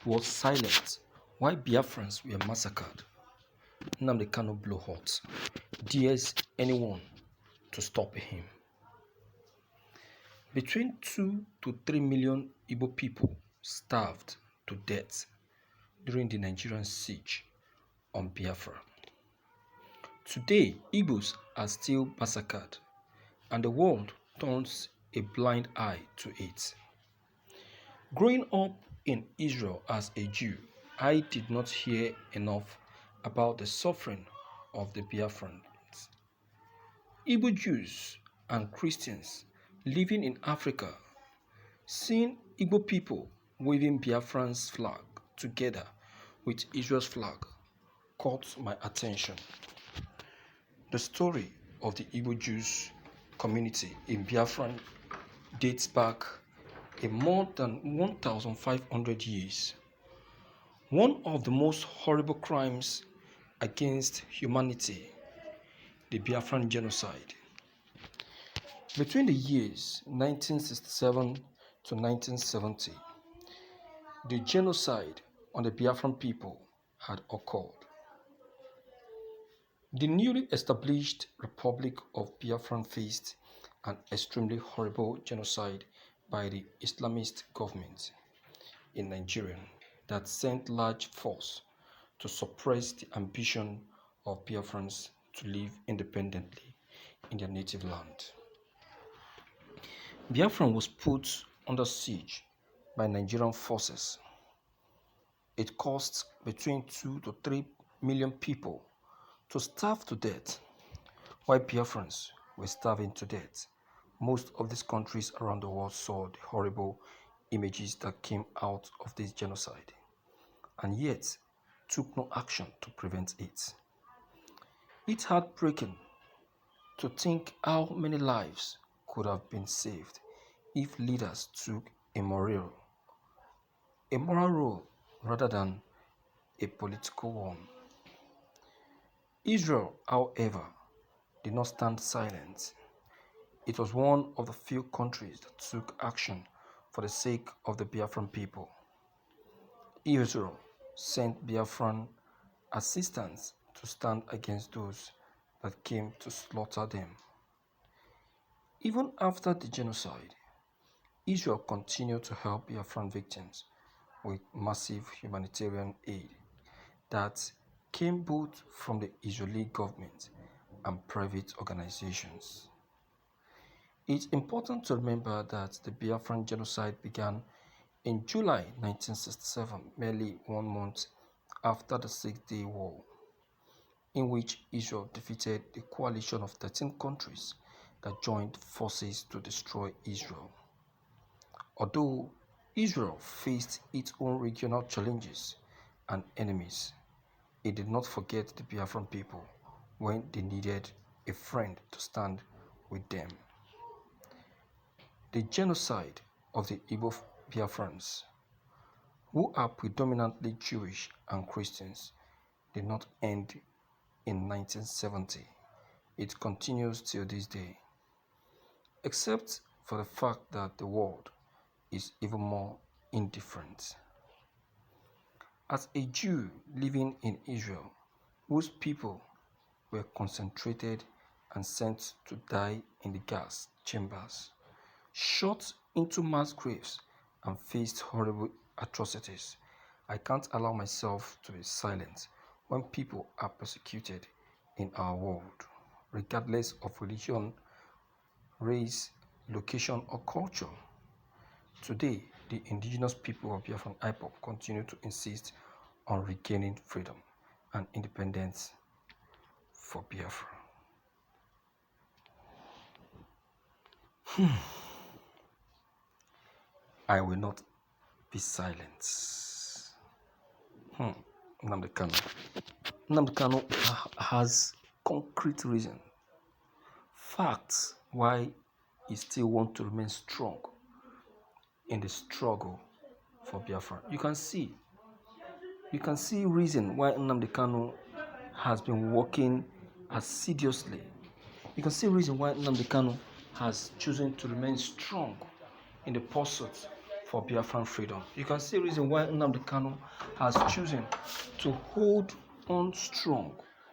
was silent while Biafrans were massacred. Nnamdi Kanu blew hot, dares anyone to stop him. Between 2 to 3 million Igbo people starved to death during the Nigerian siege on Biafra. Today, Igbos are still massacred, and the world turns a blind eye to it. Growing up in Israel as a Jew, I did not hear enough about the suffering of the Biafrans. Igbo Jews and Christians living in Africa, seeing Igbo people waving Biafran's flag together with Israel's flag caught my attention. The story of the Igbo Jews community in Biafra dates back more than 1,500 years. One of the most horrible crimes against humanity, the Biafran genocide. Between the years 1967 to 1970, the genocide on the Biafran people had occurred. The newly established Republic of Biafra faced an extremely horrible genocide by the Islamist government in Nigeria that sent large force to suppress the ambition of Biafrans to live independently in their native land. Biafra was put under siege by Nigerian forces. It cost between 2 to 3 million people to starve to death, while Biafrans were starving to death. Most of these countries around the world saw the horrible images that came out of this genocide, and yet took no action to prevent it. It's heartbreaking to think how many lives could have been saved if leaders took a moral role rather than a political one. Israel, however, did not stand silent. It was one of the few countries that took action for the sake of the Biafran people. Israel sent Biafran assistance to stand against those that came to slaughter them. Even after the genocide, Israel continued to help Biafran victims with massive humanitarian aid that came both from the Israeli government and private organizations. It's important to remember that the Biafran genocide began in July 1967, merely 1 month after the Six-Day War, in which Israel defeated the coalition of 13 countries that joined forces to destroy Israel. Although Israel faced its own regional challenges and enemies, it did not forget the Biafran people when they needed a friend to stand with them. The genocide of the Igbo Biafrans, who are predominantly Jewish and Christians, did not end in 1970. It continues till this day, except for the fact that the world is even more indifferent. As a Jew living in Israel, whose people were concentrated and sent to die in the gas chambers, shot into mass graves, and faced horrible atrocities, I can't allow myself to be silent when people are persecuted in our world, regardless of religion, race, location, or culture. Today, the indigenous people of Biafran IPOB continue to insist on regaining freedom and independence for Biafra. I will not be silent. Nnamdi Kanu. Nnamdi Kanu has concrete reason, facts why he still wants to remain strong in the struggle for Biafra. You can see reason why Nnamdi Kanu has been working assiduously. You can see reason why Nnamdi Kanu has chosen to remain strong in the pursuit for Biafran freedom. You can see the reason why Nnamdi Kanu has chosen to hold on strong,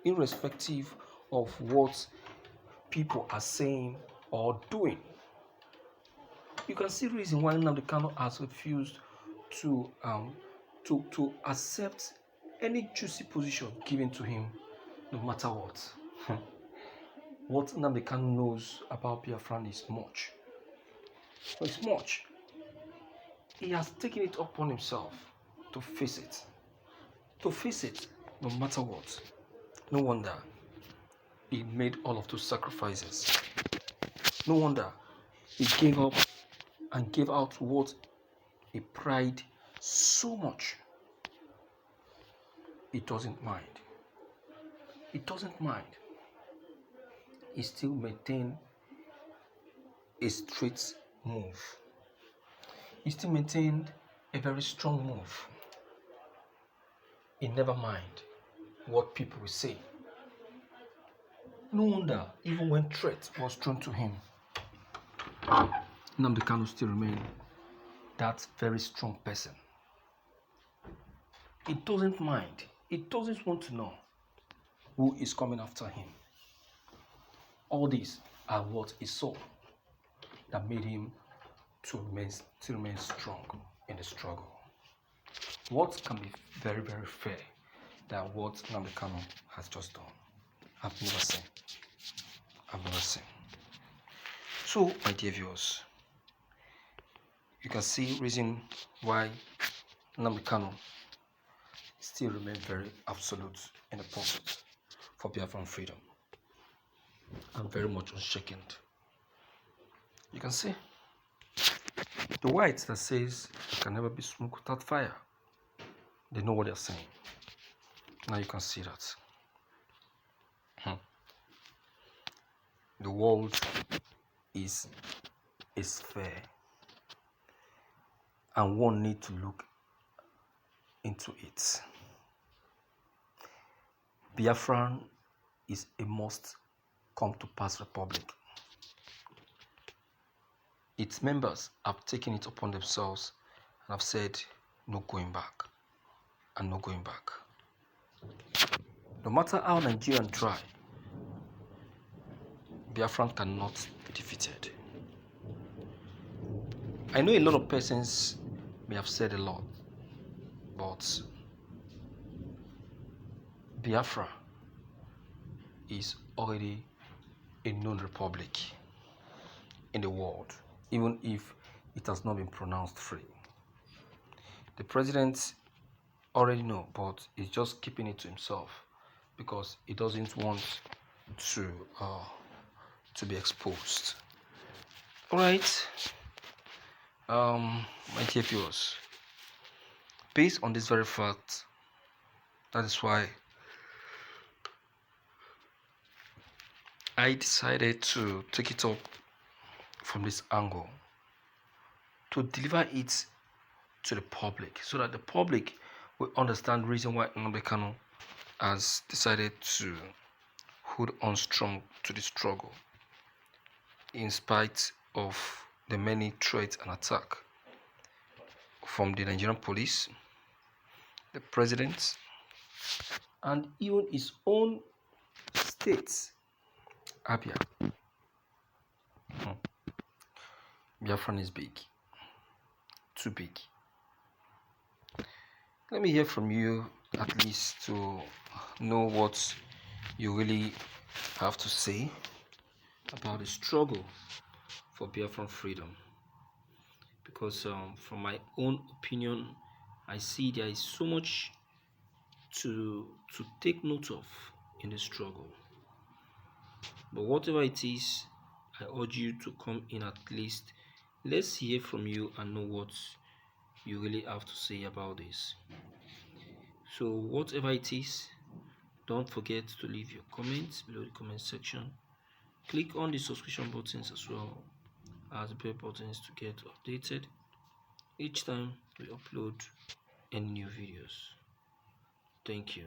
irrespective of what people are saying or doing. You can see the reason why Nnamdi Kanu has refused to accept any juicy position given to him, no matter what. What Nnamdi Kanu knows about Biafran is much. It's much. He has taken it upon himself to face it. To face it, no matter what. No wonder he made all of those sacrifices. No wonder he gave up and gave out what he pride so much. He doesn't mind. He doesn't mind. He still maintains a straight move. He still maintained a very strong move. He never mind what people will say. No wonder, even when threat was thrown to him, Nnamdi Kanu still remained that very strong person. He doesn't mind. He doesn't want to know who is coming after him. All these are what he saw that made him to remain strong in the struggle. What can be very, very fair than what Nnamdi Kanu has just done? I've never seen. I've never seen. So, my dear viewers, you can see reason why Nnamdi Kanu still remains very absolute in the pursuit for Biafran freedom and very much unshaken. You can see the whites that says there can never be smoke without fire. They know what they're saying. Now you can see that. The world is fair, and one need to look into it. Biafran is a must come to pass republic. Its members have taken it upon themselves and have said no going back and no going back. No matter how Nigerians try, Biafran cannot be defeated. I know a lot of persons may have said a lot, but Biafra is already a known republic in the world, even if it has not been pronounced free. The president already knows, but he's just keeping it to himself because he doesn't want to be exposed. All right, my dear viewers, based on this very fact, that is why I decided to take it up from this angle to deliver it to the public so that the public will understand the reason why Nnamdi Kanu has decided to hold on strong to the struggle in spite of the many threats and attacks from the Nigerian police, the president, and even his own state, Abia. Biafran is big, too big. Let me hear from you at least to know what you really have to say about the struggle for Biafran freedom. Because from my own opinion, I see there is so much to take note of in the struggle. But whatever it is, I urge you to come in at least. Let's hear from you and know what you really have to say about this. So whatever it is, don't forget to leave your comments below the comment section. Click on the subscription buttons as well as the bell buttons to get updated each time we upload any new videos. Thank you.